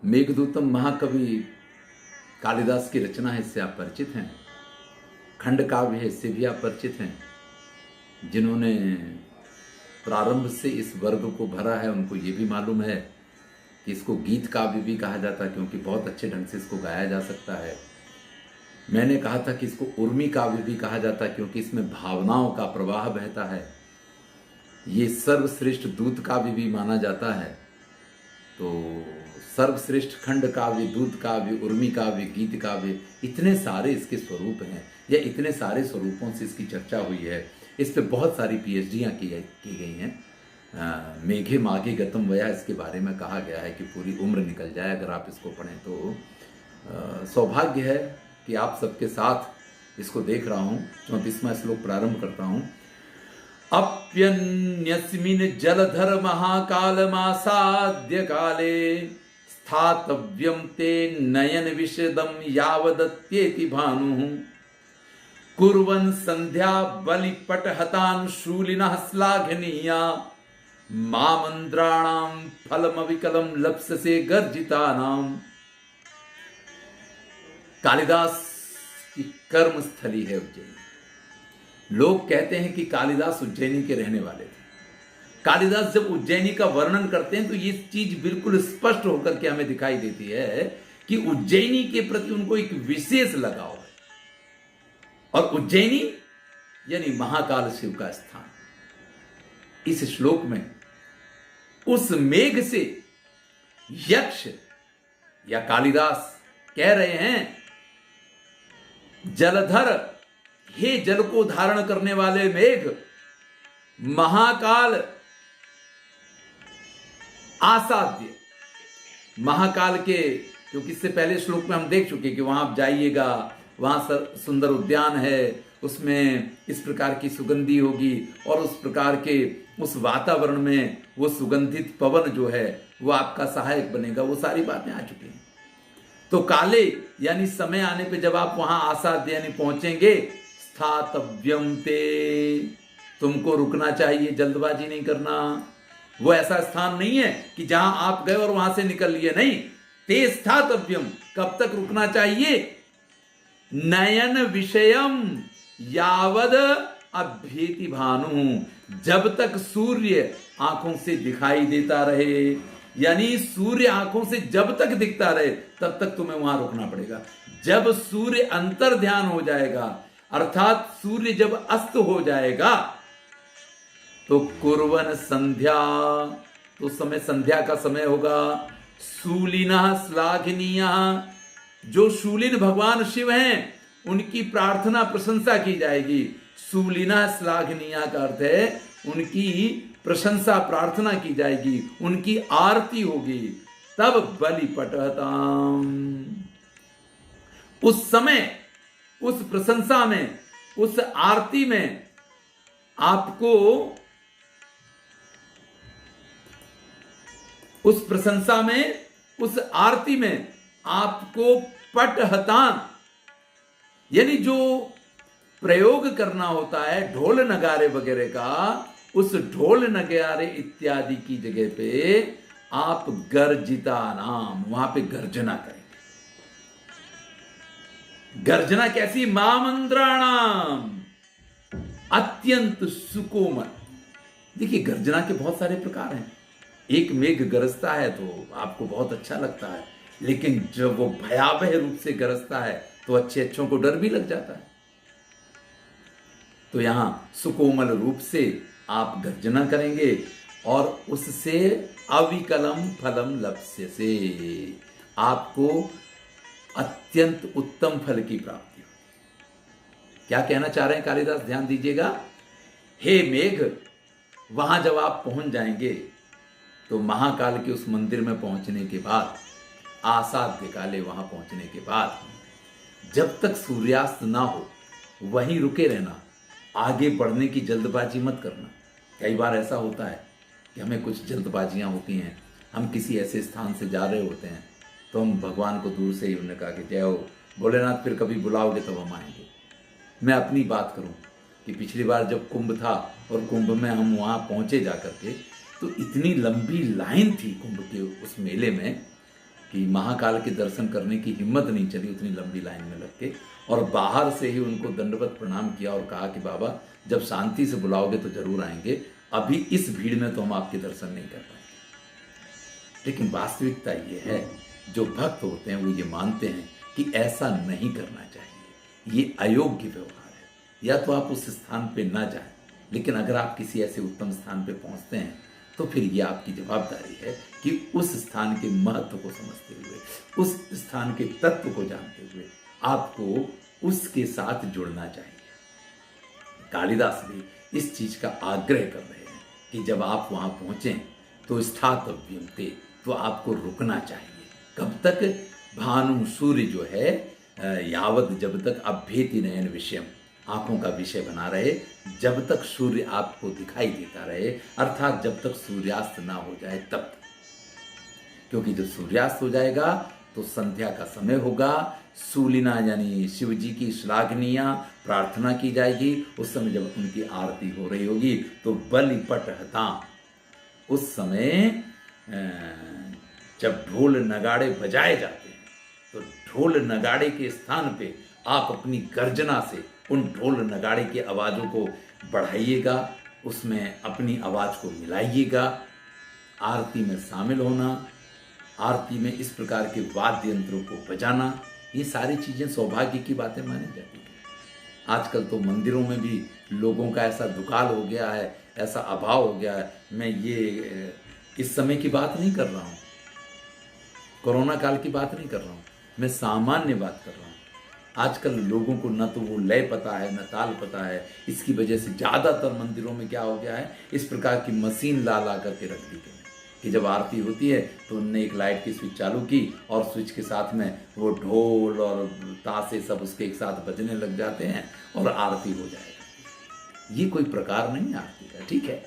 मेघदूतम महाकवि कालिदास की रचना है, इससे आप परिचित हैं। खंड काव्य है, इससे भी आप परिचित हैं। जिन्होंने प्रारंभ से इस वर्ग को भरा है उनको ये भी मालूम है कि इसको गीत काव्य भी कहा जाता है, क्योंकि बहुत अच्छे ढंग से इसको गाया जा सकता है। मैंने कहा था कि इसको उर्मी काव्य भी कहा जाता है, क्योंकि इसमें भावनाओं का प्रवाह बहता है। ये सर्वश्रेष्ठ दूत काव्य भी माना जाता है। तो सर्वश्रेष्ठ खंड काव्य, दूत काव्य, उर्मी काव्य, गीत काव्य, इतने सारे इसके स्वरूप हैं, या इतने सारे स्वरूपों से इसकी चर्चा हुई है। इस पे बहुत सारी पीएचडियाँ की गई हैं। मेघे माघे गतम वया, इसके बारे में कहा गया है कि पूरी उम्र निकल जाए अगर आप इसको पढ़ें तो। सौभाग्य है कि आप सबके साथ इसको देख रहा हूँ। 34वां श्लोक प्रारंभ करता हूँ। अप्यन्यस्मिन् जलधर महाकालमासाद्य काले स्थातव्यं ते नयन विशदं यावदत्येति भानुः कुर्वन् संध्या बलिपटहतान् शूलिनः श्लाघनीया मामंद्राणां फलमविकलं लप्ससे गर्जितानाम्। कालिदास की कर्म स्थली है उज्जैन। लोग कहते हैं कि कालिदास उज्जैनी के रहने वाले थे। कालिदास जब उज्जैनी का वर्णन करते हैं तो ये चीज बिल्कुल स्पष्ट होकर के हमें दिखाई देती है कि उज्जैनी के प्रति उनको एक विशेष लगाव है। और उज्जैनी यानी महाकाल शिव का स्थान। इस श्लोक में उस मेघ से यक्ष या कालिदास कह रहे हैं, जलधर, हे जल को धारण करने वाले मेघ, महाकाल आसाध्य, महाकाल के, क्योंकि इससे पहले श्लोक में हम देख चुके कि वहां आप जाइएगा, वहां सुंदर उद्यान है, उसमें इस प्रकार की सुगंधी होगी और उस प्रकार के उस वातावरण में वो सुगंधित पवन जो है वो आपका सहायक बनेगा। वो सारी बातें आ चुकी हैं। तो काले यानी समय आने पे जब आप वहां आसाध्य यानी पहुंचेंगे, स्थातव्यम ते, तुमको रुकना चाहिए, जल्दबाजी नहीं करना। वो ऐसा स्थान नहीं है कि जहां आप गए और वहां से निकल लिए, नहीं। ते स्थातव्यम, कब तक रुकना चाहिए? नयन विषयम यावद अभ्येति भानु, जब तक सूर्य आंखों से दिखाई देता रहे, यानी सूर्य आंखों से जब तक दिखता रहे तब तक तुम्हें वहां रुकना पड़ेगा। जब सूर्य अंतर ध्यान हो जाएगा, अर्थात सूर्य जब अस्त हो जाएगा, तो कुर्वन संध्या, तो समय संध्या का समय होगा। शूलिना श्लाघनीया, जो शूलिन भगवान शिव हैं उनकी प्रार्थना प्रशंसा की जाएगी। शूलिना श्लाघनीया का अर्थ है उनकी प्रशंसा प्रार्थना की जाएगी, उनकी आरती होगी। तब बलिपटहताम, उस समय, उस प्रशंसा में, उस आरती में आपको, उस प्रशंसा में, उस आरती में आपको पटहतान यानी जो प्रयोग करना होता है ढोल नगारे वगैरह का, उस ढोल नगारे इत्यादि की जगह पे आप गर्जिता नाम, वहां पे गर्जना करेंगे। गर्जना कैसी? मामंद्राणाम, अत्यंत सुकोमल। देखिए, गर्जना के बहुत सारे प्रकार हैं। एक मेघ गरजता है तो आपको बहुत अच्छा लगता है, लेकिन जब वो भयावह रूप से गरजता है तो अच्छे अच्छों को डर भी लग जाता है। तो यहां सुकोमल रूप से आप गर्जना करेंगे और उससे अविकलम फलम लप्स्य से आपको अत्यंत उत्तम फल की प्राप्ति होगी। क्या कहना चाह रहे हैं कालिदास? ध्यान दीजिएगा। हे मेघ, वहां जब आप पहुंच जाएंगे तो महाकाल के उस मंदिर में पहुंचने के बाद, आसाध्य काले वहां पहुंचने के बाद, जब तक सूर्यास्त ना हो वहीं रुके रहना। आगे बढ़ने की जल्दबाजी मत करना। कई बार ऐसा होता है कि हमें कुछ जल्दबाजियां होती हैं, हम किसी ऐसे स्थान से जा रहे होते हैं तो हम भगवान को दूर से ही उन्होंने कहा कि जय हो भोलेनाथ, फिर कभी बुलाओगे तब हम आएंगे। मैं अपनी बात करूं कि पिछली बार जब कुंभ था और कुंभ में हम वहां पहुंचे जा करके, तो इतनी लंबी लाइन थी कुंभ के उस मेले में, कि महाकाल के दर्शन करने की हिम्मत नहीं चली उतनी लंबी लाइन में लग के, और बाहर से ही उनको दंडवत प्रणाम किया और कहा कि बाबा जब शांति से बुलाओगे तो जरूर आएंगे, अभी इस भीड़ में तो हम आपके दर्शन नहीं कर पाएंगे। लेकिन वास्तविकता ये है, जो भक्त होते हैं वो ये मानते हैं कि ऐसा नहीं करना चाहिए, ये अयोग्य व्यवहार है, या तो आप उस स्थान पे ना जाएं, लेकिन अगर आप किसी ऐसे उत्तम स्थान पे पहुंचते हैं तो फिर ये आपकी जवाबदारी है कि उस स्थान के महत्व को समझते हुए, उस स्थान के तत्व को जानते हुए आपको उसके साथ जुड़ना चाहिए। कालिदास भी इस चीज का आग्रह कर रहे हैं कि जब आप वहां पहुंचे तो स्थातव्यम ते, तो आपको रुकना चाहिए। कब तक? भानु सूर्य जो है यावत, जब तक अभ्येति नयन विषयम, आंखों का विषय बना रहे, जब तक सूर्य आपको दिखाई देता रहे, अर्थात जब तक सूर्यास्त ना हो जाए तब तक। क्योंकि जब सूर्यास्त हो जाएगा तो संध्या का समय होगा, सूलिना यानी शिव जी की श्लाघनीय प्रार्थना की जाएगी। उस समय जब उनकी आरती हो रही होगी तो बलिपट हता, उस समय जब ढोल नगाड़े बजाए जाते हैं तो ढोल नगाड़े के स्थान पे आप अपनी गर्जना से उन ढोल नगाड़े की आवाज़ों को बढ़ाइएगा, उसमें अपनी आवाज़ को मिलाइएगा। आरती में शामिल होना, आरती में इस प्रकार के वाद्य यंत्रों को बजाना, ये सारी चीज़ें सौभाग्य की बातें मानी जाती हैं। आजकल तो मंदिरों में भी लोगों का ऐसा दुकाल हो गया है, ऐसा अभाव हो गया है। मैं ये इस समय की बात नहीं कर रहा हूँ, कोरोना काल की बात नहीं कर रहा हूँ, मैं सामान्य बात कर रहा हूँ। आजकल लोगों को न तो वो लय पता है, न ताल पता है। इसकी वजह से ज़्यादातर मंदिरों में क्या हो गया है, इस प्रकार की मशीन ला करके रख दी गई कि जब आरती होती है तो उनने एक लाइट की स्विच चालू की और स्विच के साथ में वो ढोल और ताशे सब उसके एक साथ बजने लग जाते हैं और आरती हो जाएगा। ये कोई प्रकार नहीं है आरती का। ठीक है,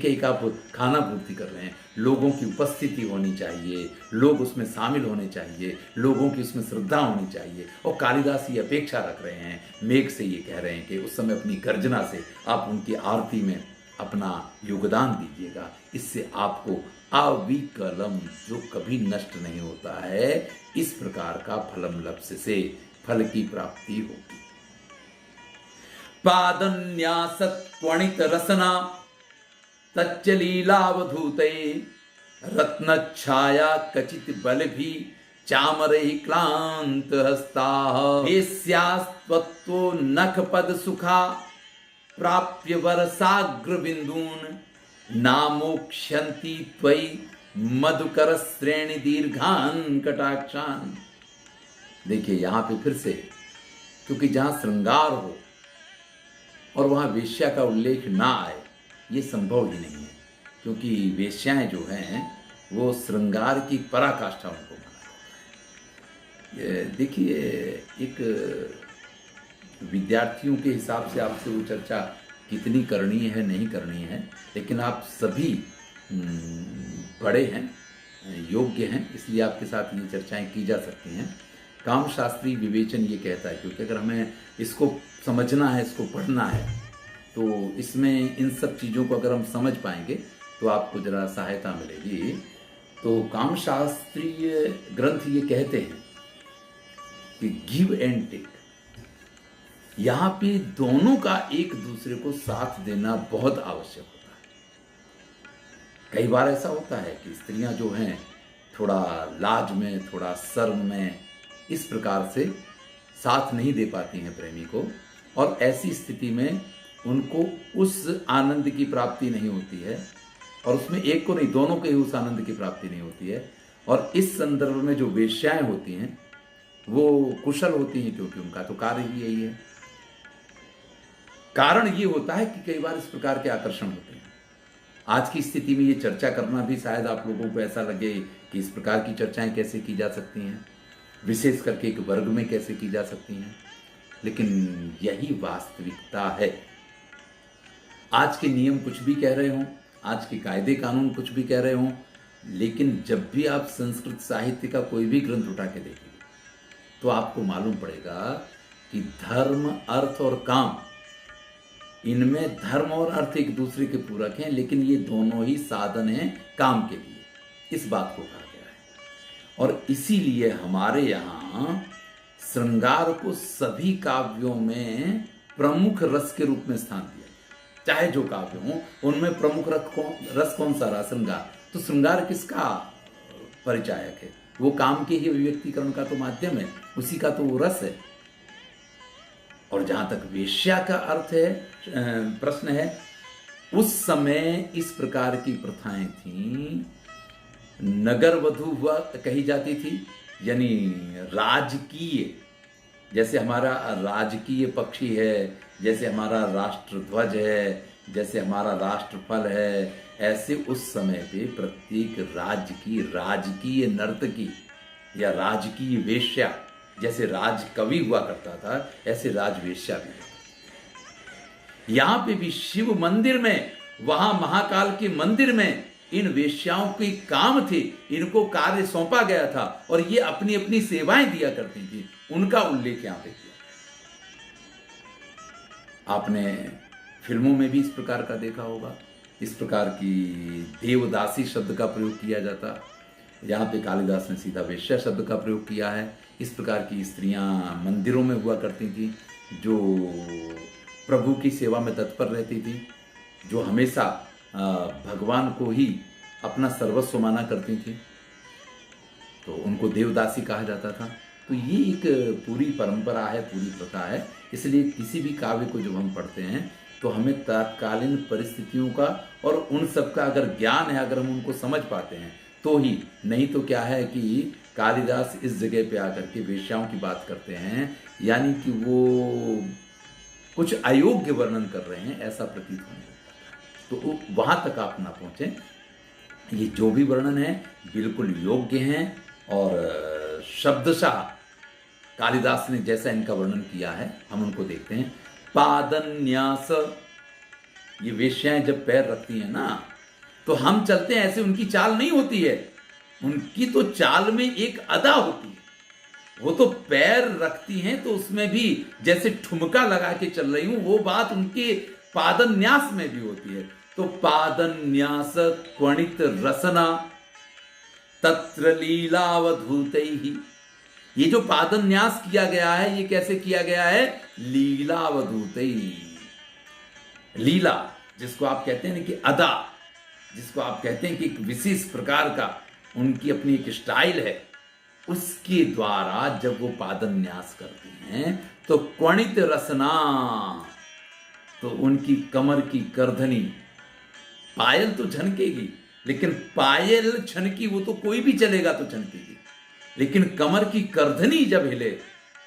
एक आप खाना पूर्ति कर रहे हैं, लोगों की उपस्थिति होनी चाहिए, लोग उसमें शामिल होने चाहिए, लोगों की उसमें श्रद्धा होनी चाहिए। और कालिदास ये अपेक्षा रख रहे हैं, मेघ से ये कह रहे हैं कि उस समय अपनी गर्जना से आप उनकी आरती में अपना योगदान दीजिएगा। इससे आपको अविकलम, जो कभी नष्ट नहीं होता है, इस प्रकार का फलम लप्स्य से फल की प्राप्ति होगी। पादन्यासत त्वणित रसना तच्चलीलावधूते रत्न छाया कचित बल भी चामरे क्लांत हस्ता एस्यास्त्वत्तो नख पद सुखा प्राप्य वरसाग्र बिंदून नामोक्ष्यन्ति त्वयि मधुकर श्रेणी दीर्घान कटाक्षान। देखिए यहां पे फिर से, क्योंकि जहां श्रृंगार हो और वहां वेश्या का उल्लेख ना आए, ये संभव ही नहीं है। क्योंकि वेश्याएं जो हैं वो श्रृंगार की पराकाष्ठा उनको माना जाता है। देखिए, एक विद्यार्थियों के हिसाब से आपसे वो चर्चा कितनी करनी है नहीं करनी है, लेकिन आप सभी बड़े हैं, योग्य हैं, इसलिए आपके साथ ये चर्चाएं की जा सकती हैं। कामशास्त्री विवेचन ये कहता है, क्योंकि अगर हमें इसको समझना है, इसको पढ़ना है, तो इसमें इन सब चीज़ों को अगर हम समझ पाएंगे तो आपको जरा सहायता मिलेगी। तो कामशास्त्रीय ग्रंथ ये कहते हैं कि गिव एंड टेक, यहाँ पे दोनों का एक दूसरे को साथ देना बहुत आवश्यक होता है। कई बार ऐसा होता है कि स्त्रियां जो हैं थोड़ा लाज में, थोड़ा शर्म में, इस प्रकार से साथ नहीं दे पाती हैं प्रेमी को, और ऐसी स्थिति में उनको उस आनंद की प्राप्ति नहीं होती है, और उसमें एक को नहीं, दोनों को ही उस आनंद की प्राप्ति नहीं होती है। और इस संदर्भ में जो वेश्याएं होती हैं वो कुशल होती हैं, क्योंकि उनका तो कार्य ही यही है। कारण ये होता है कि कई बार इस प्रकार के आकर्षण होते हैं। आज की स्थिति में ये चर्चा करना भी शायद आप लोगों को ऐसा लगे कि इस प्रकार की चर्चाएं कैसे की जा सकती हैं, विशेष करके एक वर्ग में कैसे की जा सकती हैं, लेकिन यही वास्तविकता है। आज के नियम कुछ भी कह रहे हों, आज के कायदे कानून कुछ भी कह रहे हों, लेकिन जब भी आप संस्कृत साहित्य का कोई भी ग्रंथ उठा के देखेंगे तो आपको मालूम पड़ेगा कि धर्म, अर्थ और काम, इनमें धर्म और अर्थ एक दूसरे के पूरक हैं, लेकिन ये दोनों ही साधन हैं काम के लिए। इस बात को कहा गया है। और इसीलिए हमारे यहाँ श्रृंगार को सभी काव्यों में प्रमुख रस के रूप में स्थान दिया, चाहे जो काव्य हो उनमें प्रमुख रस कौन सा रहा? श्रृंगार। तो श्रृंगार किसका परिचायक है? वो काम के ही अभिव्यक्तिकरण का तो माध्यम है, उसी का तो वो रस है। और जहां तक वेश्या का अर्थ है, प्रश्न है, उस समय इस प्रकार की प्रथाएं थी, नगर वधू हुआ कही जाती थी, यानी राजकीय, जैसे हमारा राजकीय पक्षी है, जैसे हमारा राष्ट्रध्वज है, जैसे हमारा राष्ट्रफल है, ऐसे उस समय पे प्रत्येक राज्य की राजकीय नर्तकी या राजकीय वेश्या, जैसे राजकवि हुआ करता था, ऐसे राजवेश्या भी है। यहां पे भी शिव मंदिर में, वहां महाकाल के मंदिर में इन वेश्याओं के काम थे, इनको कार्य सौंपा गया था और ये अपनी अपनी सेवाएं दिया करती थी, उनका उल्लेख यहां पे किया। आपने फिल्मों में भी इस प्रकार का देखा होगा, इस प्रकार की देवदासी शब्द का प्रयोग किया जाता। यहाँ पे कालिदास ने सीधा वेश्या शब्द का प्रयोग किया है। इस प्रकार की स्त्रियां मंदिरों में हुआ करती थी, जो प्रभु की सेवा में तत्पर रहती थी, जो हमेशा भगवान को ही अपना सर्वस्व माना करती थी, तो उनको देवदासी कहा जाता था। तो ये एक पूरी परंपरा है, पूरी प्रथा है। इसलिए किसी भी काव्य को जब हम पढ़ते हैं तो हमें तत्कालीन परिस्थितियों का और उन सब का अगर ज्ञान है, अगर हम उनको समझ पाते हैं तो ही, नहीं तो क्या है कि कालिदास इस जगह पे आकर के वेश्याओं की बात करते हैं, यानी कि वो कुछ अयोग्य वर्णन कर रहे हैं, ऐसा प्रतीत होने लगता है। तो वहां तक आप ना पहुंचे। ये जो भी वर्णन है बिल्कुल योग्य हैं और शब्दशः कालिदास ने जैसा इनका वर्णन किया है हम उनको देखते हैं। पादन्यास, ये वेश्याएं जब पैर रखती हैं ना, तो हम चलते हैं ऐसे, उनकी चाल नहीं होती है, उनकी तो चाल में एक अदा होती है। वो तो पैर रखती हैं तो उसमें भी जैसे ठुमका लगा के चल रही हूं, वो बात उनके पादन्यास में भी होती है। तो पादन्यास क्वणित रसना तत्र लीलावधूतैहि, ये जो पादन्यास किया गया है, ये कैसे किया गया है? लीलावधूतैहि। लीला जिसको आप कहते हैं ना कि अदा, जिसको आप कहते हैं कि एक विशेष प्रकार का उनकी अपनी एक स्टाइल है, उसके द्वारा जब वो पादन्यास करती हैं तो क्वणित रसना, तो उनकी कमर की करधनी, पायल तो झनकेगी, लेकिन पायल छनकी वो तो कोई भी चलेगा तो छनकेगी, लेकिन कमर की करधनी जब हिले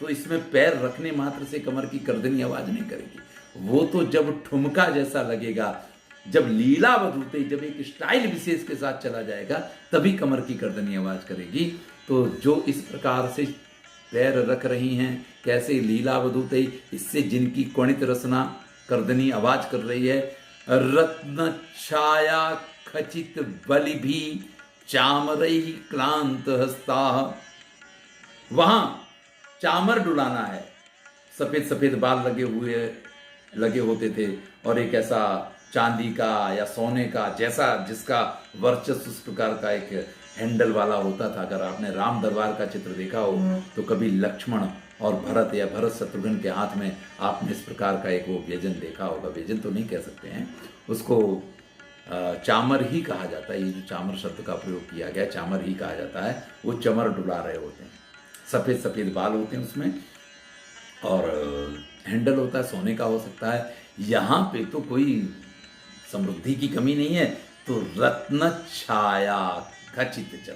तो इसमें पैर रखने मात्र से कमर की करधनी आवाज नहीं करेगी, वो तो जब ठुमका जैसा लगेगा, जब लीलावधूते, जब एक स्टाइल विशेष के साथ चला जाएगा, तभी कमर की करधनी आवाज करेगी। तो जो इस प्रकार से पैर रख रही हैं, कैसे लीलावधूते, इससे जिनकी क्वणित रसना करधनी आवाज कर रही है। रत्न छाया खचित बलि भी चामरई क्लांत हस्ता, वहां चामर डुलाना है, सफेद सफेद बाल लगे होते थे, और एक ऐसा चांदी का या सोने का, जैसा जिसका वर्चस्व उस प्रकार का एक हैंडल वाला होता था। अगर आपने राम दरबार का चित्र देखा हो तो कभी लक्ष्मण और भरत या भरत शत्रुघ्न के हाथ में आपने इस प्रकार का एक वो व्यजन देखा होगा, व्यजन तो नहीं कह सकते हैं उसको, चामर ही कहा जाता है। ये जो चामर शब्द का प्रयोग किया गया, चामर ही कहा जाता है। वो चमर डुला रहे होते हैं, सफेद सफेद बाल होते हैं उसमें, और हैंडल होता है, सोने का हो सकता है। यहाँ पे तो कोई समृद्धि की कमी नहीं है। तो रत्न छाया खचित चल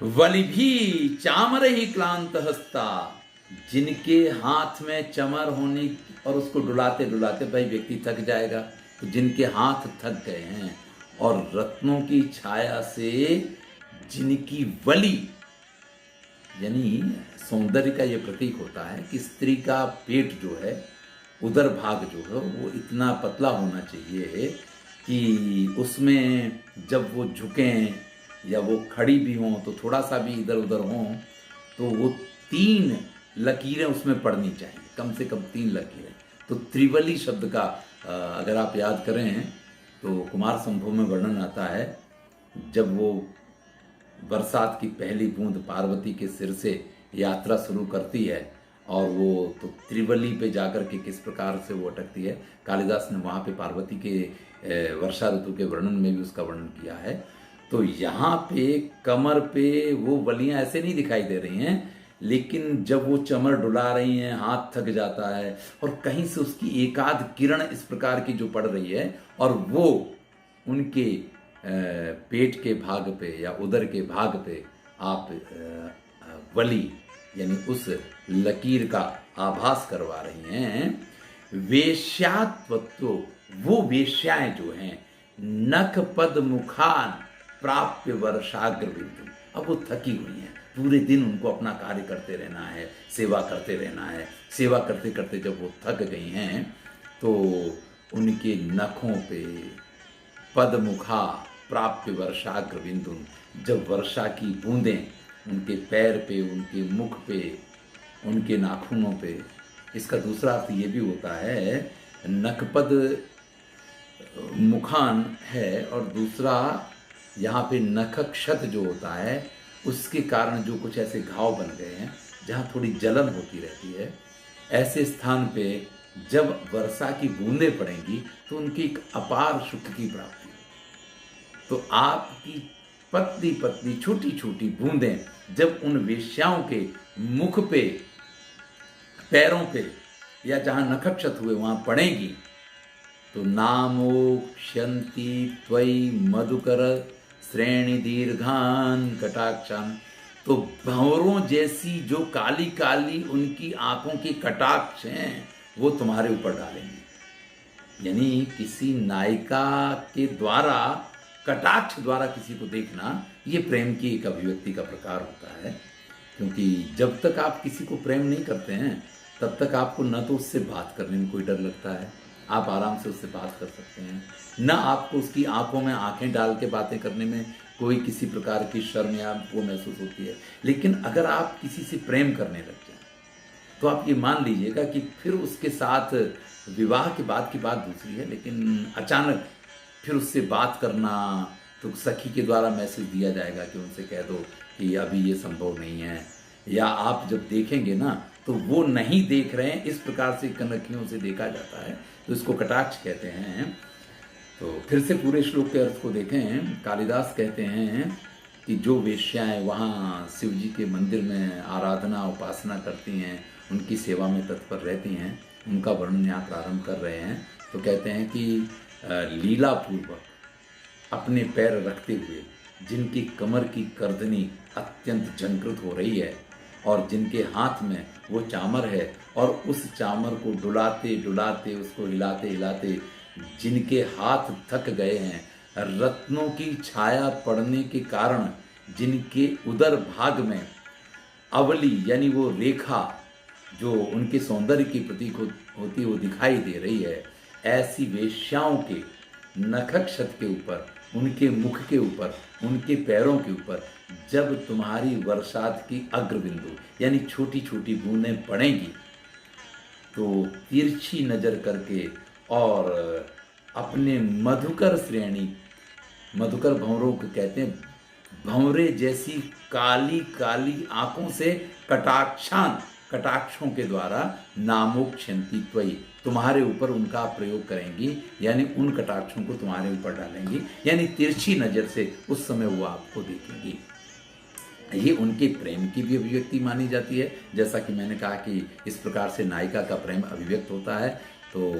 वलि भी चामर ही क्लांत हस्ता, जिनके हाथ में चमर होने, और उसको डुलाते डुलाते भाई व्यक्ति थक जाएगा, तो जिनके हाथ थक गए हैं, और रत्नों की छाया से जिनकी वलि, यानी सौंदर्य का यह प्रतीक होता है कि स्त्री का पेट जो है, उदर भाग जो है, वो इतना पतला होना चाहिए कि उसमें जब वो झुकें या वो खड़ी भी हों तो थोड़ा सा भी इधर उधर हों तो वो 3 लकीरें उसमें पड़नी चाहिए, कम से कम 3 लकीरें। तो त्रिवली शब्द का अगर आप याद करें तो कुमार संभव में वर्णन आता है, जब वो बरसात की पहली बूंद पार्वती के सिर से यात्रा शुरू करती है और वो तो त्रिवली पे जाकर के किस प्रकार से वो अटकती है। कालिदास ने वहाँ पे पार्वती के वर्षा ऋतु के वर्णन में भी उसका वर्णन किया है। तो यहाँ पे कमर पे वो बलियां ऐसे नहीं दिखाई दे रही हैं, लेकिन जब वो चमर डुला रही हैं, हाथ थक जाता है और कहीं से उसकी एकाध किरण इस प्रकार की जो पड़ रही है और वो उनके पेट के भाग पे या उदर के भाग पे आप वली यानी उस लकीर का आभास करवा रही हैं। वेश्यात्वत्व, वो वेश्याएं जो हैं, नख पद मुखान प्राप्य वर्षाग्र बिंदु, अब वो थकी हुई हैं, पूरे दिन उनको अपना कार्य करते रहना है, सेवा करते रहना है। सेवा करते करते जब वो थक गई हैं तो उनके नखों पे पद मुखा प्राप्य वर्षाग्र बिंदु, जब वर्षा की बूंदें उनके पैर पे, उनके मुख पे, उनके नाखूनों पे, इसका दूसरा अर्थ ये भी होता है, नखपद मुखान है और दूसरा यहाँ पे नखक्षत जो होता है उसके कारण जो कुछ ऐसे घाव बन गए हैं जहाँ थोड़ी जलन होती रहती है, ऐसे स्थान पे जब वर्षा की बूंदें पड़ेंगी तो उनकी एक अपार सुख की प्राप्ति हो। तो आपकी पतली पतली छोटी छोटी बूंदें जब उन वेश्याओं के मुख पे, पैरों पे या जहां नखक्षत हुए वहां पड़ेगी तो नामोक्ष्यन्ति त्वयि मधुकर श्रेणी दीर्घान कटाक्षान, तो भंवरों जैसी जो काली काली उनकी आंखों की कटाक्ष हैं वो तुम्हारे ऊपर डालेंगी। यानी किसी नायिका के द्वारा, कटाक्ष द्वारा किसी को देखना, ये प्रेम की एक अभिव्यक्ति का प्रकार होता है। क्योंकि जब तक आप किसी को प्रेम नहीं करते हैं तब तक आपको न तो उससे बात करने में कोई डर लगता है, आप आराम से उससे बात कर सकते हैं, न आपको उसकी आंखों में आंखें डाल के बातें करने में कोई किसी प्रकार की शर्म या वो महसूस होती है। लेकिन अगर आप किसी से प्रेम करने लग जाए तो आप ये मान लीजिएगा कि फिर उसके साथ विवाह के बाद की बात दूसरी है, लेकिन अचानक फिर उससे बात करना, तो सखी के द्वारा मैसेज दिया जाएगा कि उनसे कह दो कि अभी ये संभव नहीं है, या आप जब देखेंगे ना तो वो नहीं देख रहे हैं, इस प्रकार से कनखियों से देखा जाता है, तो इसको कटाक्ष कहते हैं। तो फिर से पूरे श्लोक के अर्थ को देखें। कालिदास कहते हैं कि जो वेश्याएं वहाँ शिव जी के मंदिर में आराधना उपासना करती हैं, उनकी सेवा में तत्पर रहती हैं, उनका वर्णन यहाँ प्रारंभ कर रहे हैं। तो कहते हैं कि लीलापूर्वक अपने पैर रखते हुए, जिनकी कमर की कर्दनी अत्यंत झंकृत हो रही है और जिनके हाथ में वो चामर है और उस चामर को डुलाते डुलाते, उसको हिलाते हिलाते जिनके हाथ थक गए हैं, रत्नों की छाया पड़ने के कारण जिनके उदर भाग में अवली यानी वो रेखा जो उनके सौंदर्य की प्रतीक होती है वो दिखाई दे रही है, ऐसी वेश्याओं के नखक्षत के ऊपर, उनके मुख के ऊपर, उनके पैरों के ऊपर जब तुम्हारी वर्षात की अग्रबिंदु यानी छोटी छोटी बूंदें पड़ेंगी तो तिरछी नजर करके और अपने मधुकर श्रेणी, मधुकर भंवरों को कहते हैं, भंवरे जैसी काली काली आंखों से कटाक्षों के द्वारा नामोक्षंती त्वयि, तुम्हारे ऊपर उनका प्रयोग करेंगी, यानी उन कटाक्षों को तुम्हारे ऊपर डालेंगी, यानी तिरछी नजर से उस समय वो आपको देखेंगी। ये उनके प्रेम की भी अभिव्यक्ति मानी जाती है। जैसा कि मैंने कहा कि इस प्रकार से नायिका का प्रेम अभिव्यक्त होता है, तो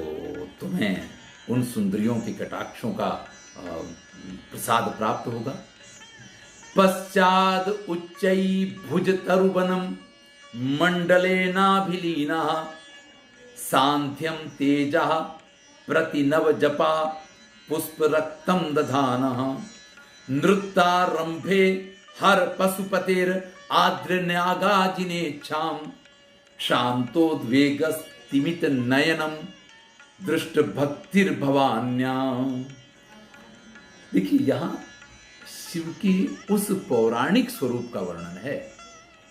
तुम्हें उन सुंदरियों के कटाक्षों का प्रसाद प्राप्त होगा। पश्चाद उच्चई भुज तरुवनम मंडलेनाभिलीना सांध्यम तेजः प्रतिनव जपा पुष्प रक्तम दधानः नृत्तारंभे हर पशुपतेर आद्र न्यागाजिनेच्छाम शांतोद्वेगस्तिमित नयनम दृष्ट भक्तिर्भवान्याम। देखिए यहाँ शिव की उस पौराणिक स्वरूप का वर्णन है।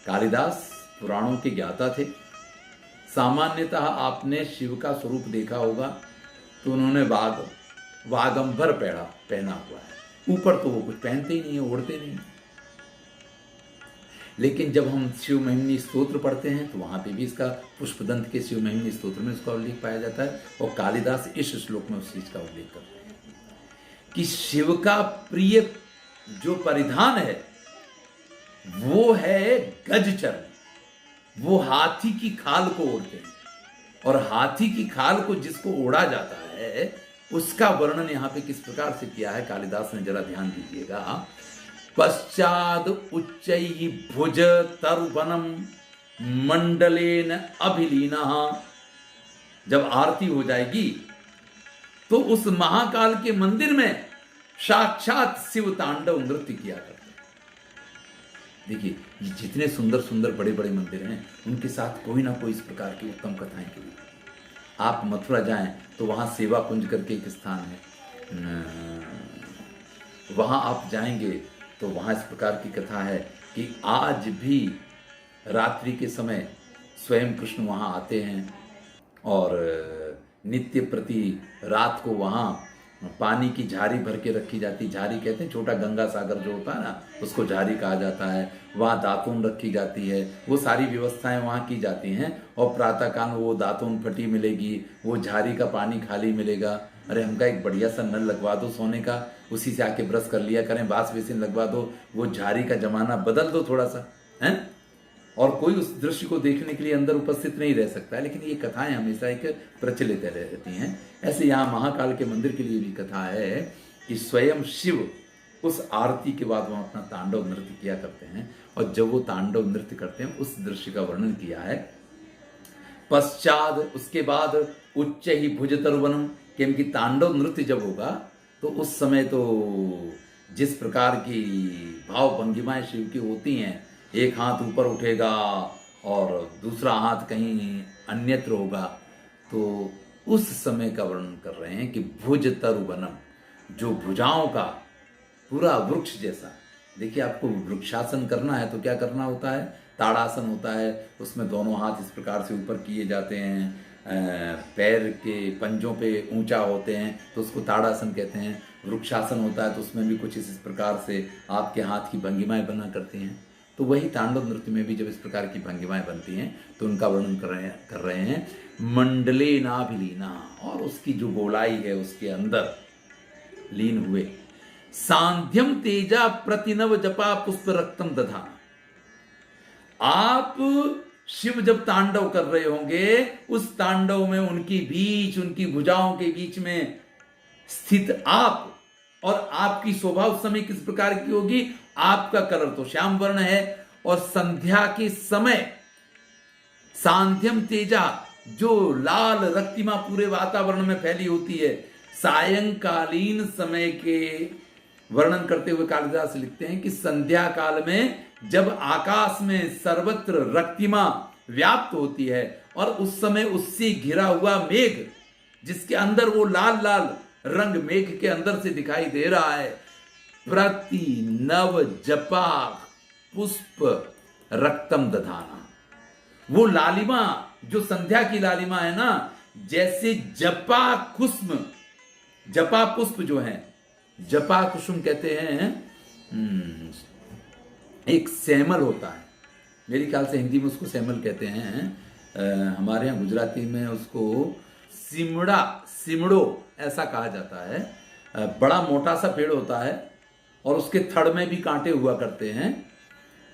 कालिदास पुराणों के ज्ञाता थे। सामान्यतः आपने शिव का स्वरूप देखा होगा तो उन्होंने वागंबर पहना हुआ है, ऊपर तो वो कुछ पहनते ही नहीं है, ओढ़ते नहीं है। लेकिन जब हम शिव महिमनी स्तोत्र पढ़ते हैं तो वहाँ पे भी इसका पुष्पदंत के शिव महिमनी स्तोत्र में इसका उल्लेख पाया जाता है, और कालिदास इस श्लोक में उस चीज का उल्लेख करते हैं कि शिव का प्रिय जो परिधान है वो है गजचर्म। वो हाथी की खाल को ओढ़ते हैं, और हाथी की खाल को जिसको ओढ़ा जाता है उसका वर्णन यहां पे किस प्रकार से किया है कालिदास ने, जरा ध्यान दीजिएगा। पश्चाद उच्चैः भुज तरुवनम मंडलेन अभिलीना। जब आरती हो जाएगी तो उस महाकाल के मंदिर में साक्षात शिव तांडव नृत्य किया करते हैं। देखिए, ये जितने सुंदर सुंदर बड़े बड़े मंदिर हैं उनके साथ कोई ना कोई इस प्रकार की उत्तम कथाएं की। आप मथुरा जाएं तो वहां सेवा कुंज करके एक स्थान है, वहां आप जाएंगे तो वहां इस प्रकार की कथा है कि आज भी रात्रि के समय स्वयं कृष्ण वहां आते हैं, और नित्य प्रति रात को वहां पानी की झारी भर के रखी जाती। झारी कहते हैं छोटा गंगा सागर जो होता है ना, उसको झारी कहा जाता है। वहाँ दातून रखी जाती है, वो सारी व्यवस्थाएं वहाँ की जाती हैं, और प्रातःकाल वो दातून फटी मिलेगी, वो झारी का पानी खाली मिलेगा। अरे हमका एक बढ़िया सा नल लगवा दो सोने का, उसी से आके ब्रश कर लिया करें, बास बेसिन लगवा दो, वो झारी का जमाना बदल दो थोड़ा सा, है। और कोई उस दृश्य को देखने के लिए अंदर उपस्थित नहीं रह सकता है, लेकिन ये कथाएं हमेशा एक प्रचलित रहती हैं। ऐसे यहाँ महाकाल के मंदिर के लिए भी कथा है कि स्वयं शिव उस आरती के बाद वहां अपना तांडव नृत्य किया करते हैं, और जब वो तांडव नृत्य करते हैं उस दृश्य का वर्णन किया है। पश्चात, उसके बाद उच्च ही भुज तरुवनम, क्योंकि तांडव नृत्य जब होगा तो उस समय तो जिस प्रकार की भाव भंगिमाएं शिव की होती हैं, एक हाथ ऊपर उठेगा और दूसरा हाथ कहीं अन्यत्र होगा, तो उस समय का वर्णन कर रहे हैं कि भुज तरुवनम, जो भुजाओं का पूरा वृक्ष जैसा। देखिए, आपको वृक्षासन करना है तो क्या करना होता है, ताड़ासन होता है, उसमें दोनों हाथ इस प्रकार से ऊपर किए जाते हैं, पैर के पंजों पे ऊंचा होते हैं तो उसको ताड़ासन कहते हैं। वृक्षासन होता है तो उसमें भी कुछ इस प्रकार से आपके हाथ की भंगिमाएं बना करती हैं। तो वही तांडव नृत्य में भी जब इस प्रकार की भंगिमाएं बनती हैं तो उनका वर्णन कर रहे हैं मंडले नाभिलीना, और उसकी जो गोलाई है उसके अंदर लीन हुए। सांध्यम तेजा प्रतिनव जपा पुष्प रक्तम दधा। आप शिव जब तांडव कर रहे होंगे, उस तांडव में उनकी भुजाओं के बीच में स्थित आप, और आपकी शोभा उस समय किस प्रकार की होगी, आपका कलर तो श्याम वर्ण है, और संध्या के समय सांध्यम तेजा, जो लाल रक्तिमा पूरे वातावरण में फैली होती है, सायंकालीन समय के वर्णन करते हुए कालिदास लिखते हैं कि संध्या काल में जब आकाश में सर्वत्र रक्तिमा व्याप्त होती है, और उस समय उससे घिरा हुआ मेघ, जिसके अंदर वो लाल लाल रंग मेघ के अंदर से दिखाई दे रहा है, प्रति नव जपा पुष्प रक्तम दधाना। वो लालिमा जो संध्या की लालिमा है ना, जैसे जपा पुष्प जो है, जपा कुसुम कहते हैं, एक सेमल होता है, मेरे ख्याल से हिंदी में उसको सेमल कहते हैं, हमारे यहाँ गुजराती में उसको सिमड़ो ऐसा कहा जाता है। बड़ा मोटा सा पेड़ होता है और उसके थड़ में भी कांटे हुआ करते हैं,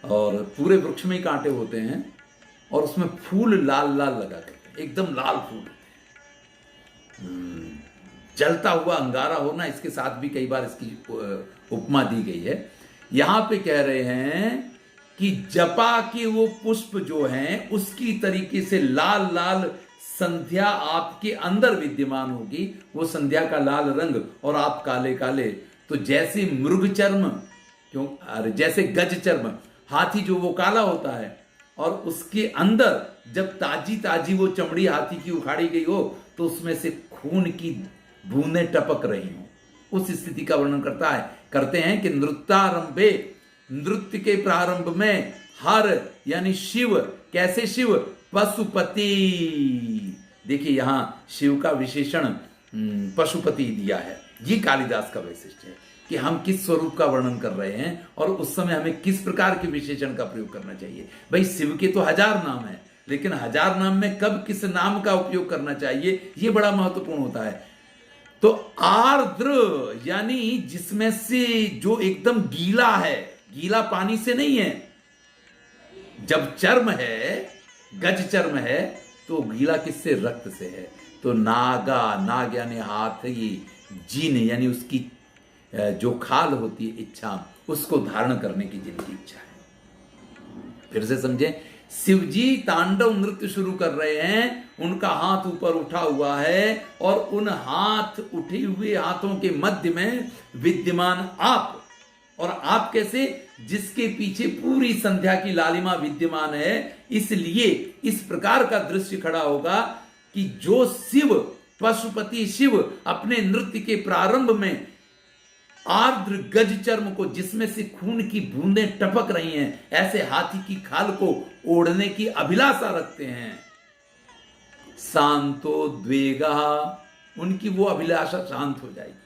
और पूरे वृक्ष में ही कांटे होते हैं, और उसमें फूल लाल लाल लगा करते हैं, एकदम लाल फूल, जलता हुआ अंगारा होना, इसके साथ भी कई बार इसकी उपमा दी गई है। यहां पे कह रहे हैं कि जपा के वो पुष्प जो हैं उसकी तरीके से लाल लाल संध्या आपके अंदर विद्यमान होगी, वो संध्या का लाल रंग और आप काले काले। तो जैसे मृग चर्म, क्यों, अरे जैसे गज चर्म, हाथी जो वो काला होता है, और उसके अंदर जब ताजी ताजी वो चमड़ी हाथी की उखाड़ी गई हो तो उसमें से खून की बूंदें टपक रही हो, उस स्थिति का वर्णन करते हैं कि नृत्यारंभे, नृत्य के प्रारंभ में हर यानी शिव, कैसे शिव, पशुपति। देखिए यहां शिव का विशेषण पशुपति दिया है, ये कालिदास का वैशिष्ट्य है। कि हम किस स्वरूप का वर्णन कर रहे हैं और उस समय हमें किस प्रकार के विशेषण का प्रयोग करना चाहिए। भाई शिव के तो 1000 नाम है, लेकिन 1000 नाम में कब किस नाम का उपयोग करना चाहिए ये बड़ा महत्वपूर्ण होता है। तो आर्द्र यानी जिसमें से जो एकदम गीला है, गीला पानी से नहीं है। जब चर्म है, गज चर्म है, तो गीला किससे? रक्त से है। तो नागा, नाग यानी हाथ, ये जीन यानी उसकी जो खाल होती है इच्छा, उसको धारण करने की जिनकी इच्छा है। फिर से समझे, शिवजी तांडव नृत्य शुरू कर रहे हैं, उनका हाथ ऊपर उठा हुआ है और उन हाथ उठे हुए हाथों के मध्य में विद्यमान आप। और आप कैसे? जिसके पीछे पूरी संध्या की लालिमा विद्यमान है। इसलिए इस प्रकार का दृश्य खड़ा होगा कि जो शिव, पशुपति शिव अपने नृत्य के प्रारंभ में आर्द्र गज चर्म को, जिसमें से खून की बूंदें टपक रही हैं, ऐसे हाथी की खाल को ओढ़ने की अभिलाषा रखते हैं। शांतो द्वेगा, उनकी वो अभिलाषा शांत हो जाएगी।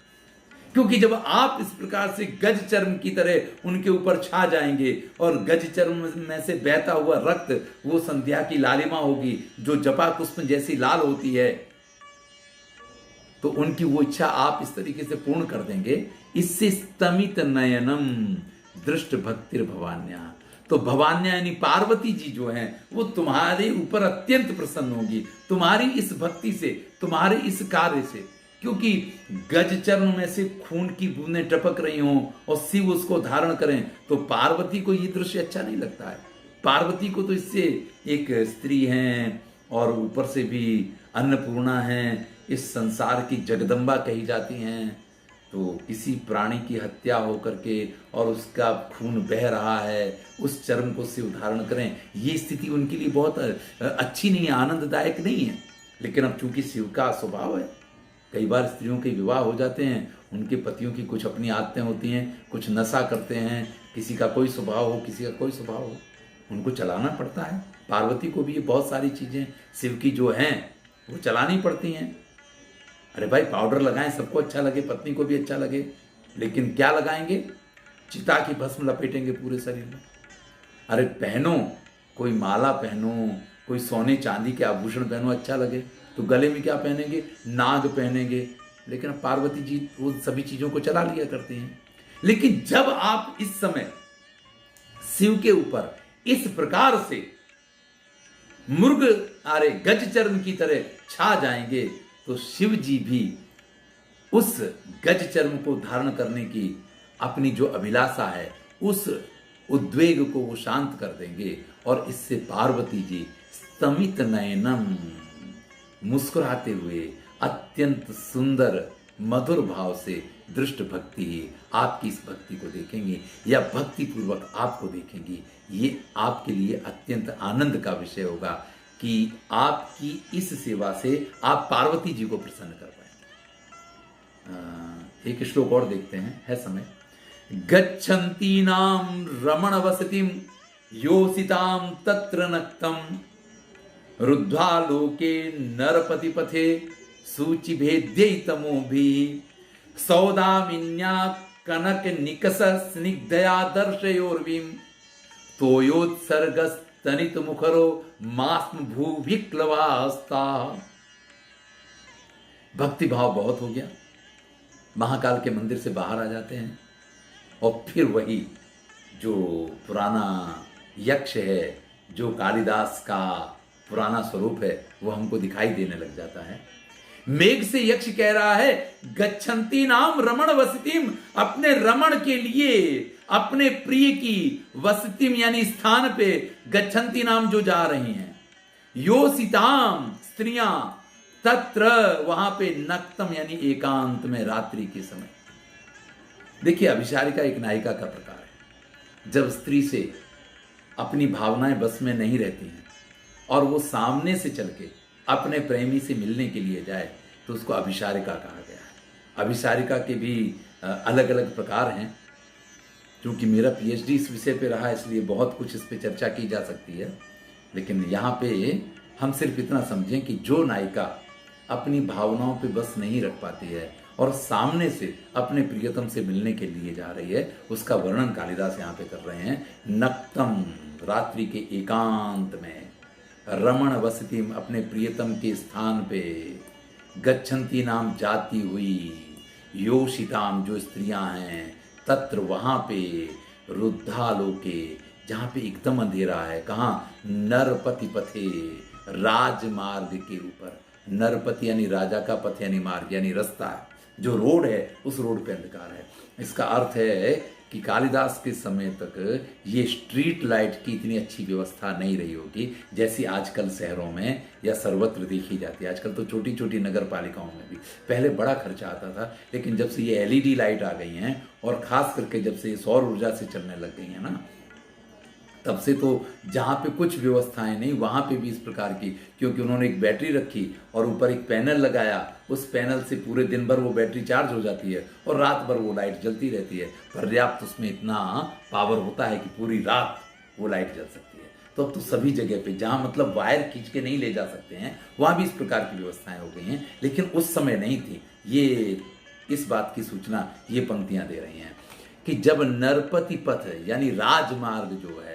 क्योंकि जब आप इस प्रकार से गज चर्म की तरह उनके ऊपर छा जाएंगे और गज चर्म में से बहता हुआ रक्त वो संध्या की लालिमा होगी जो जपा पुष्प जैसी लाल होती है, तो उनकी वो इच्छा आप इस तरीके से पूर्ण कर देंगे। इससे स्तमित नयनम दृष्ट भक्तिर भवान्या, तो भवान्या यानी पार्वती जी जो हैं वो तुम्हारे ऊपर अत्यंत प्रसन्न होगी, तुम्हारी इस भक्ति से, तुम्हारे इस कार्य से। क्योंकि गज चर्म में से खून की बूंदें टपक रही हों और शिव उसको धारण करें, तो पार्वती को ये दृश्य अच्छा नहीं लगता है। पार्वती को तो इससे एक स्त्री हैं और ऊपर से भी अन्नपूर्णा हैं, इस संसार की जगदम्बा कही जाती हैं। तो किसी प्राणी की हत्या होकर के और उसका खून बह रहा है, उस चर्म को शिव धारण करें, ये स्थिति उनके लिए बहुत अच्छी नहीं है, आनंददायक नहीं है। लेकिन अब चूंकि शिव का स्वभाव है, कई बार स्त्रियों के विवाह हो जाते हैं, उनके पतियों की कुछ अपनी आदतें होती हैं, कुछ नशा करते हैं, किसी का कोई स्वभाव हो, किसी का कोई स्वभाव हो, उनको चलाना पड़ता है। पार्वती को भी ये बहुत सारी चीजें शिव की जो हैं वो चलानी पड़ती हैं। अरे भाई पाउडर लगाएं, सबको अच्छा लगे, पत्नी को भी अच्छा लगे, लेकिन क्या लगाएंगे? चिता की भस्म लपेटेंगे पूरे शरीर में। अरे पहनो, कोई माला पहनो, कोई सोने चांदी के आभूषण पहनो, अच्छा लगे, तो गले में क्या पहनेंगे? नाग पहनेंगे। लेकिन पार्वती जी वो सभी चीजों को चला लिया करती हैं। लेकिन जब आप इस समय शिव के ऊपर इस प्रकार से मुर्ग अरे गज चर्म की तरह छा जाएंगे, तो शिव जी भी उस गज चर्म को धारण करने की अपनी जो अभिलाषा है, उस उद्वेग को वो शांत कर देंगे। और इससे पार्वती जी स्तमित नयनम, मुस्कुराते हुए अत्यंत सुंदर मधुर भाव से दृष्ट भक्ति, आपकी इस भक्ति को देखेंगी या भक्ति पूर्वक आपको देखेंगी। ये आपके लिए अत्यंत आनंद का विषय होगा कि आपकी इस सेवा से आप पार्वती जी को प्रसन्न कर पाएंगे। एक श्लोक और देखते हैं, है समय। गच्छन्ती नाम रमण वसतिम योसिताम तत्र नक्तम रुद्धा लोके नरपति पथे सूचि भेद्य तमो भी सौदामिन्या कनक निकस स्निग्धया दर्शयोर्वीम तोयोत्सर्गस्तनित मुखरो मास्म भूभिक्लवास्ता। भक्ति भाव बहुत हो गया, महाकाल के मंदिर से बाहर आ जाते हैं और फिर वही जो पुराना यक्ष है, जो कालिदास का पुराना स्वरूप है, वो हमको दिखाई देने लग जाता है। मेघ से यक्ष कह रहा है, गच्छन्ती नाम रमण वसतिम, अपने रमण के लिए, अपने प्रिय की वसतिम यानी स्थान पे गच्छन्ती नाम जो जा रही हैं, योसिताम स्त्रियां, तत्र वहां पे नक्तम यानी एकांत में रात्रि के समय। देखिए अभिसारिका एक नायिका का प्रकार है। जब स्त्री से अपनी भावनाएं बस में नहीं रहती हैं और वो सामने से चल के अपने प्रेमी से मिलने के लिए जाए, तो उसको अभिसारिका कहा गया है। अभिसारिका के भी अलग अलग प्रकार हैं। क्योंकि मेरा पीएचडी इस विषय पे रहा, इसलिए बहुत कुछ इस पे चर्चा की जा सकती है। लेकिन यहाँ पे हम सिर्फ इतना समझें कि जो नायिका अपनी भावनाओं पे बस नहीं रख पाती है और सामने से अपने प्रियतम से मिलने के लिए जा रही है, उसका वर्णन कालिदास यहाँ पे कर रहे हैं। नक्तम, रात्रि के एकांत में, रमण वसतिम, अपने प्रियतम के स्थान पे, गच्छन्ति नाम जाती हुई, योषिताम, जो स्त्रियां हैं, तत्र वहाँ पे, रुद्धालोके, जहाँ पे एकदम अंधेरा है, कहाँ, नरपति पथे, राजमार्ग के ऊपर। नरपति यानी राजा का, पथ यानी मार्ग यानी रास्ता है, जो रोड है उस रोड पे अंधकार है। इसका अर्थ है कि कालिदास के समय तक ये स्ट्रीट लाइट की इतनी अच्छी व्यवस्था नहीं रही होगी जैसी आजकल शहरों में या सर्वत्र देखी जाती है। आजकल तो छोटी छोटी नगर पालिकाओं में भी पहले बड़ा खर्चा आता था, लेकिन जब से ये एलईडी लाइट आ गई हैं और खास करके जब से ये सौर ऊर्जा से चलने लग गई हैं ना, तब से तो जहाँ पे कुछ व्यवस्थाएं नहीं वहाँ पे भी इस प्रकार की, क्योंकि उन्होंने एक बैटरी रखी और ऊपर एक पैनल लगाया, उस पैनल से पूरे दिन भर वो बैटरी चार्ज हो जाती है और रात भर वो लाइट जलती रहती है। पर्याप्त उसमें इतना पावर होता है कि पूरी रात वो लाइट जल सकती है। तो अब तो सभी जगह पे जहाँ मतलब वायर खींच के नहीं ले जा सकते हैं वहाँ भी इस प्रकार की व्यवस्थाएं हो गई हैं, लेकिन उस समय नहीं थी। ये इस बात की सूचना ये पंक्तियां दे रही हैं कि जब नरपति पथ यानी राजमार्ग जो है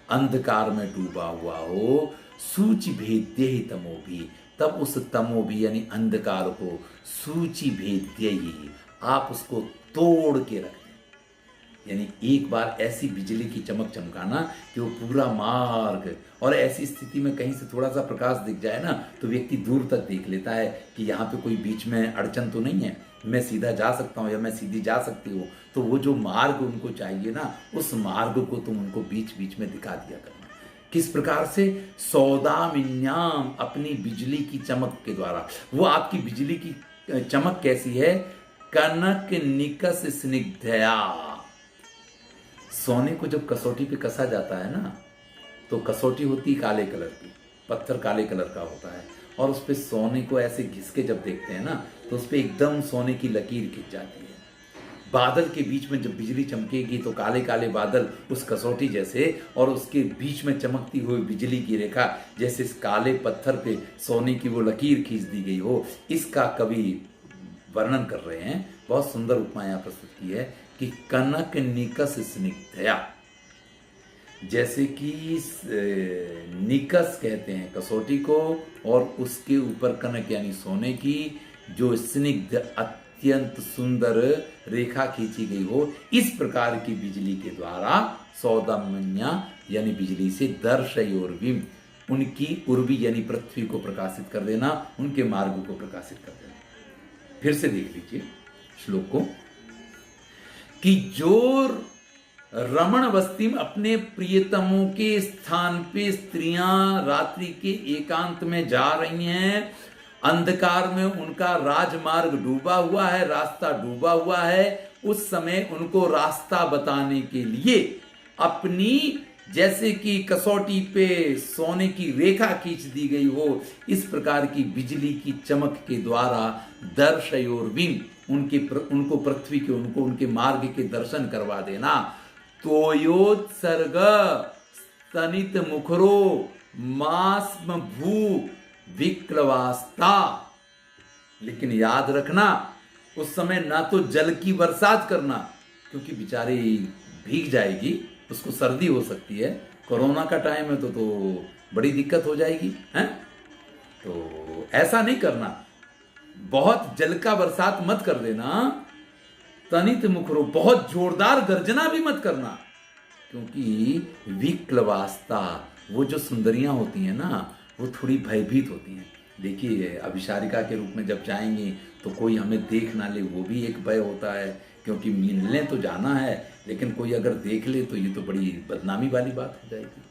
अंधकार में डूबा हुआ हो, सूचि भेद्य ही तमो भी, तब उस तमो भी यानी अंधकार को सूचि भेद्य ही आप उसको तोड़ के रख दें। यानी एक बार ऐसी बिजली की चमक चमकाना कि वो पूरा मार्ग, और ऐसी स्थिति में कहीं से थोड़ा सा प्रकाश दिख जाए ना तो व्यक्ति दूर तक देख लेता है कि यहाँ पे कोई बीच में अड़चन तो नहीं है, मैं सीधा जा सकता हूँ या मैं सीधी जा सकती हूँ। तो वो जो मार्ग उनको चाहिए ना, उस मार्ग को तुम उनको बीच बीच में दिखा दिया करना। किस प्रकार से, सौदामिन्याम, अपनी बिजली की चमक के द्वारा। वो आपकी बिजली की चमक कैसी है, कनक निकस स्निग्धया। सोने को जब कसौटी पे कसा जाता है ना, तो कसौटी होती काले कलर की, पत्थर काले कलर का होता है, और उस पे सोने को ऐसे घिस के जब देखते हैं ना तो उस पे एकदम सोने की लकीर खिंच जाती है। बादल के बीच में जब बिजली चमकेगी तो काले काले बादल उस कसौटी जैसे, और उसके बीच में चमकती हुई बिजली की रेखा जैसे इस काले पत्थर पे सोने की वो लकीर खींच दी गई हो। इसका कवि वर्णन कर रहे हैं, बहुत सुंदर उपमा यहाँ प्रस्तुत की है कि कनक निकस स्निग्धया, जैसे कि निकस कहते हैं कसौटी को, और उसके ऊपर कनक यानी सोने की जो स्निग्ध अत्यंत सुंदर रेखा खींची गई हो, इस प्रकार की बिजली के द्वारा सौदामन्या यानी बिजली से दर्शयोर्विम, उनकी उर्वी यानी पृथ्वी को प्रकाशित कर देना, उनके मार्ग को प्रकाशित कर देना। फिर से देख लीजिए श्लोक को कि जो रमण बस्ती में अपने प्रियतमों के स्थान पे स्त्रियां रात्रि के एकांत में जा रही हैं, अंधकार में उनका राजमार्ग डूबा हुआ है, रास्ता डूबा हुआ है, उस समय उनको रास्ता बताने के लिए अपनी जैसे कि कसौटी पे सोने की रेखा खींच दी गई हो, इस प्रकार की बिजली की चमक के द्वारा दर्शयोर्विम, उनको पृथ्वी के, उनको उनके मार्ग के दर्शन करवा देना। तोयोत्सर्ग स्तनित मुखरो मास्म भू विक्लवास्ता। लेकिन याद रखना उस समय ना तो जल की बरसात करना, क्योंकि बेचारी भीग जाएगी, उसको सर्दी हो सकती है, कोरोना का टाइम है तो बड़ी दिक्कत हो जाएगी हैं। तो ऐसा नहीं करना, बहुत जल का बरसात मत कर देना। तनित मुखरो, बहुत जोरदार गर्जना भी मत करना, क्योंकि विक्लवास्ता, वो जो सुंदरियां होती हैं ना वो थोड़ी भयभीत होती हैं। देखिए अभिसारिका के रूप में जब जाएंगी तो कोई हमें देख ना ले, वो भी एक भय होता है, क्योंकि मिलने तो जाना है लेकिन कोई अगर देख ले तो ये तो बड़ी बदनामी वाली बात हो जाएगी,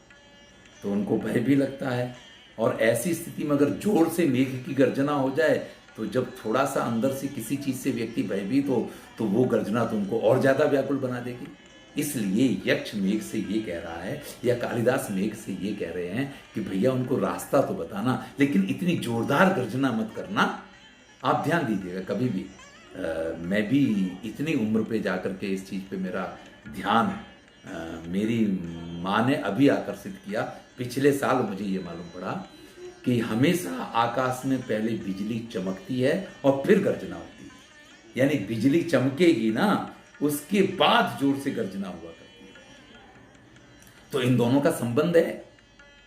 तो उनको भय भी लगता है। और ऐसी स्थिति में अगर जोर से मेघ की गर्जना हो जाए तो जब थोड़ा सा अंदर से किसी चीज से व्यक्ति भयभीत हो तो वो गर्जना तो उनको और ज्यादा व्याकुल बना देगी। इसलिए यक्ष मेघ से ये कह रहा है, या कालिदास मेघ से ये कह रहे हैं कि भैया उनको रास्ता तो बताना, लेकिन इतनी जोरदार गर्जना मत करना। आप ध्यान दीजिएगा कभी भी, मैं भी इतनी उम्र पे जाकर के इस चीज पे मेरा ध्यान मेरी माँ ने अभी आकर्षित किया। पिछले साल मुझे ये मालूम पड़ा कि हमेशा आकाश में पहले बिजली चमकती है और फिर गर्जना होती है। यानी बिजली चमकेगी ना, उसके बाद जोर से गर्जना हुआ करती है। तो इन दोनों का संबंध है।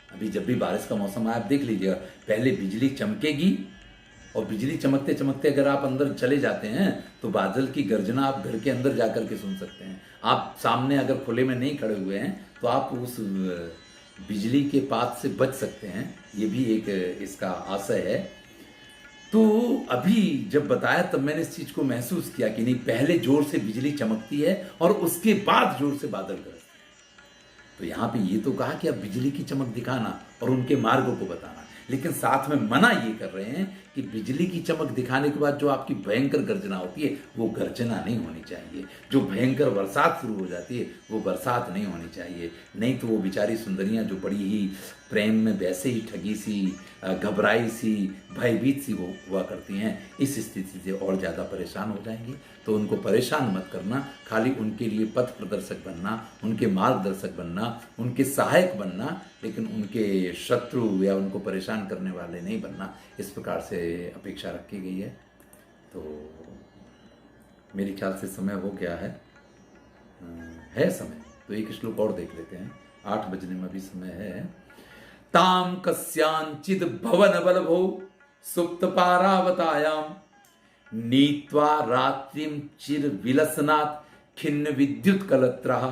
अभी जब भी बारिश का मौसम आए आप देख लीजिएगा, पहले बिजली चमकेगी और बिजली चमकते चमकते अगर आप अंदर चले जाते हैं तो बादल की गर्जना आप घर के अंदर जाकर के सुन सकते हैं। आप सामने अगर खुले में नहीं खड़े हुए हैं तो आप उस बिजली के पात से बच सकते हैं। ये भी एक इसका आशय है। तो अभी जब बताया तब मैंने इस चीज को महसूस किया कि नहीं, पहले जोर से बिजली चमकती है और उसके बाद जोर से बादल गरजते हैं। तो यहां पे ये तो कहा कि अब बिजली की चमक दिखाना और उनके मार्गों को बताना, लेकिन साथ में मना ये कर रहे हैं कि बिजली की चमक दिखाने के बाद जो आपकी भयंकर गर्जना होती है वो गर्जना नहीं होनी चाहिए। जो भयंकर बरसात शुरू हो जाती है वो बरसात नहीं होनी चाहिए, नहीं तो वो बेचारी सुंदरियां जो बड़ी ही प्रेम में वैसे ही ठगी सी, घबराई सी, भयभीत सी हुआ करती हैं, इस स्थिति से और ज़्यादा परेशान हो जाएंगी। तो उनको परेशान मत करना, खाली उनके लिए पथ प्रदर्शक बनना, उनके मार्गदर्शक बनना, उनके सहायक बनना, लेकिन उनके शत्रु या उनको परेशान करने वाले नहीं बनना, इस प्रकार से अपेक्षा रखी गई है। तो मेरे ख्याल से समय हो गया है समय। तो एक श्लोक और देख लेते हैं, 8 बजने में भी समय है। ताम कस्यांचिद भवन बलभो सुप्त पारावतायाम नीत्वा रात्रिम चिर विलसनात् खिन्न विद्युत कलत्रः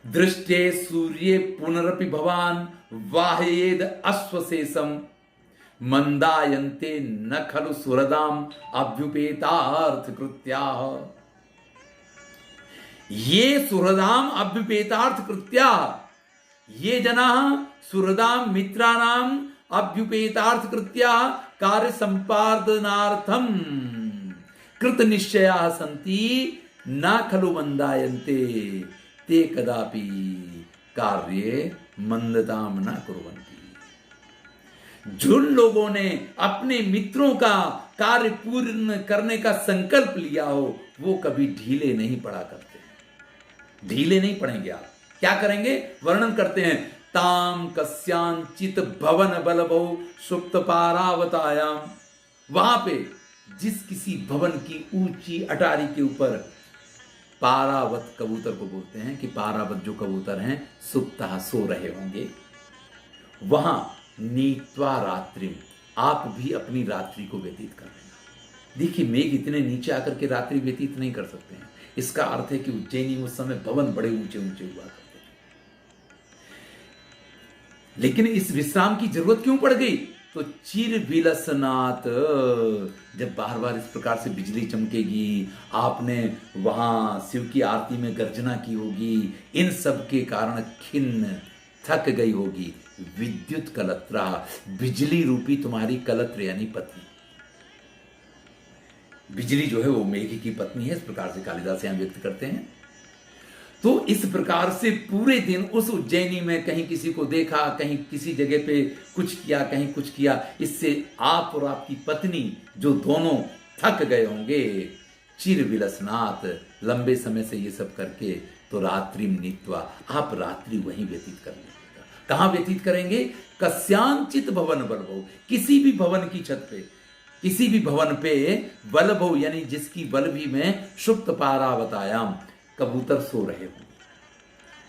दृष्टे सूर्ये पुनरपि भवान वाहयेद अश्वशेषम मंदायन्ते न खलु सुहृदाम अभ्युपेतार्थ कृत्याः। ये सुहृदाम अभ्युपेतार्थ कृत्याः, ये जनाः सुहृदाम मित्राणाम अभ्युपेतार्थ कृत्याः कार्य संपादनार्थम कृत निश्चयाः सन्ति न खलु मंदायन्ते ते कदापि कार्ये मंदताम न कुर्वन्ति। जिन लोगों ने अपने मित्रों का कार्य पूर्ण करने का संकल्प लिया हो वो कभी ढीले नहीं पड़ा करते। ढीले नहीं पड़ेंगे आप। क्या करेंगे? वर्णन करते हैं, ताम कस्यांचित भवन बलभो सुप्त पारावतायाम। वहां पे जिस किसी भवन की ऊंची अटारी के ऊपर पारावत कबूतर को बोलते हैं कि पारावत जो कबूतर हैं सुप्ता सो रहे होंगे, वहां नीत्वा रात्रि, आप भी अपनी रात्रि को व्यतीत कर लेना। देखिए, मेघ इतने नीचे आकर के रात्रि व्यतीत नहीं कर सकते हैं। इसका अर्थ है कि उज्जैनी उस समय भवन बड़े ऊंचे ऊंचे हुआ करते थे। लेकिन इस विश्राम की जरूरत क्यों पड़ गई? तो चिर विलसनात्, जब बार बार इस प्रकार से बिजली चमकेगी, आपने वहां शिव की आरती में गर्जना की होगी, इन सब के कारण खिन्न थक गई होगी विद्युत कलत्रा, बिजली रूपी तुम्हारी कलत्र यानी पत्नी। बिजली जो है वो मेघ की पत्नी है, इस प्रकार से कालिदास यहां व्यक्त करते हैं। तो इस प्रकार से पूरे दिन उस उज्जैनी में कहीं किसी को देखा, कहीं किसी जगह पे कुछ किया, कहीं कुछ किया, इससे आप और आपकी पत्नी जो दोनों थक गए होंगे। चिर विलसनात्, लंबे समय से ये सब करके, तो रात्रि नीत्वा, आप रात्रि वहीं व्यतीत कर लीजिएगा। कहां व्यतीत करेंगे? कस्यांचित भवन बलभो, किसी भी भवन की छत पे, किसी भी भवन पे बलभो यानी जिसकी बलभी में सुप्त पारावतायाम, कबूतर सो रहे होंगे।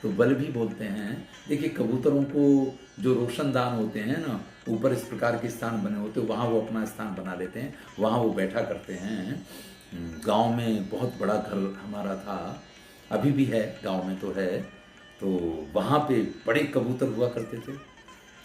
तो बलभी बोलते हैं, देखिए कबूतरों को जो रोशनदान होते हैं ना, ऊपर इस प्रकार के स्थान बने होते हैं, वहां वो अपना स्थान बना लेते हैं, वहां वो बैठा करते हैं। गांव में बहुत बड़ा घर हमारा था, अभी भी है, गांव में तो है। तो वहाँ पे बड़े कबूतर हुआ करते थे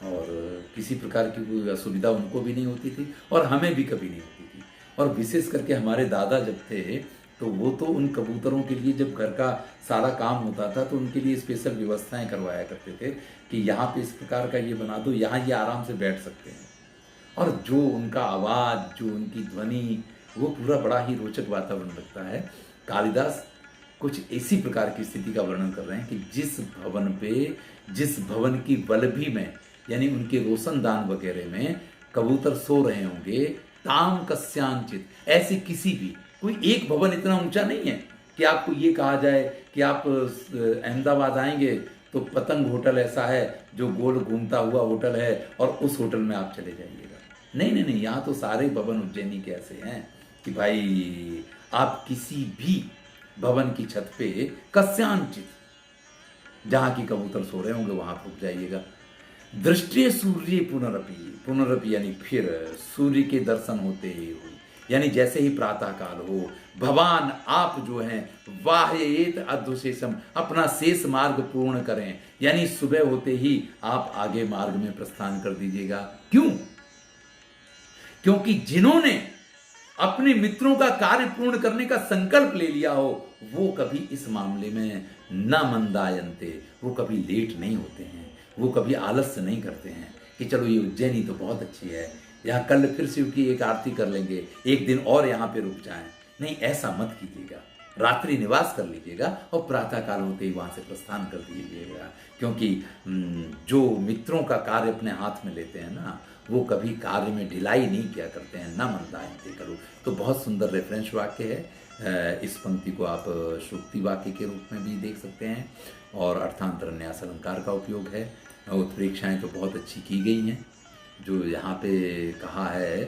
और किसी प्रकार की कोई असुविधा उनको भी नहीं होती थी और हमें भी कभी नहीं होती थी। और विशेष करके हमारे दादा जब थे तो वो तो उन कबूतरों के लिए जब घर का सारा काम होता था तो उनके लिए स्पेशल व्यवस्थाएं करवाया करते थे कि यहाँ पे इस प्रकार का ये बना दो, यहाँ ये आराम से बैठ सकते हैं। और जो उनका आवाज़, जो उनकी ध्वनि, वो पूरा बड़ा ही रोचक वातावरण लगता है। कालिदास कुछ इसी प्रकार की स्थिति का वर्णन कर रहे हैं कि जिस भवन पे, जिस भवन की बलभी में यानी उनके रोशनदान वगैरह में कबूतर सो रहे होंगे, ताम कस्यांचित, ऐसे किसी भी, कोई एक भवन इतना ऊंचा नहीं है कि आपको ये कहा जाए कि आप अहमदाबाद आएंगे तो पतंग होटल ऐसा है जो गोल घूमता हुआ होटल है और उस होटल में आप चले जाइएगा। नहीं नहीं नहीं, यहाँ तो सारे भवन उज्जैनी के ऐसे हैं कि भाई आप किसी भी भवन की छत पे कस्यांचित, जहां की कबूतर सो रहे होंगे वहां रुक जाइएगा। दृष्टि सूर्य पुनरपि, पुनरपि यानी फिर सूर्य के दर्शन होते ही हुई, यानी जैसे ही प्रातः काल हो, भगवान आप जो हैं वाह्येत अध्वशेषम, अपना शेष मार्ग पूर्ण करें, यानी सुबह होते ही आप आगे मार्ग में प्रस्थान कर दीजिएगा। क्यों? क्योंकि जिन्होंने अपने मित्रों का कार्य पूर्ण करने का संकल्प ले लिया हो, वो कभी इस मामले में न मंदायन्ते, वो कभी लेट नहीं होते हैं, वो कभी आलस्य नहीं करते हैं कि चलो ये उज्जैनी तो बहुत अच्छी है, यहाँ कल फिर शिव की एक आरती कर लेंगे, एक दिन और यहाँ पे रुक जाएं। नहीं, ऐसा मत कीजिएगा। रात्रि निवास कर लीजिएगा और प्रातः काल होते ही वहां से प्रस्थान कर दीजिएगा। क्योंकि जो मित्रों का कार्य अपने हाथ में लेते हैं ना, वो कभी कार्य में ढिलाई नहीं किया करते हैं, ना मंदायन्ते करो। तो बहुत सुंदर रेफरेंस वाक्य है। इस पंक्ति को आप श्रुति वाक्य के रूप में भी देख सकते हैं और अर्थांतर न्यास अलंकार का उपयोग है। उत्प्रेक्षाएं तो बहुत अच्छी की गई हैं। जो यहाँ पे कहा है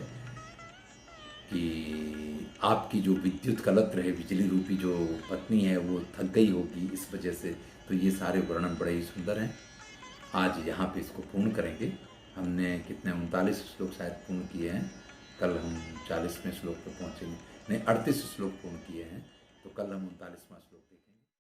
कि आपकी जो विद्युत कलत्र है, बिजली रूपी जो पत्नी है, वो थक गई होगी इस वजह से, तो ये सारे वर्णन बड़े ही सुंदर हैं। आज यहाँ पे इसको पूर्ण करेंगे। हमने कितने 39 श्लोक शायद पूर्ण किए हैं, कल हम 40वें श्लोक पर पहुँचेंगे। नहीं, 38 श्लोक पूर्ण किए हैं, तो कल हम 39वां श्लोक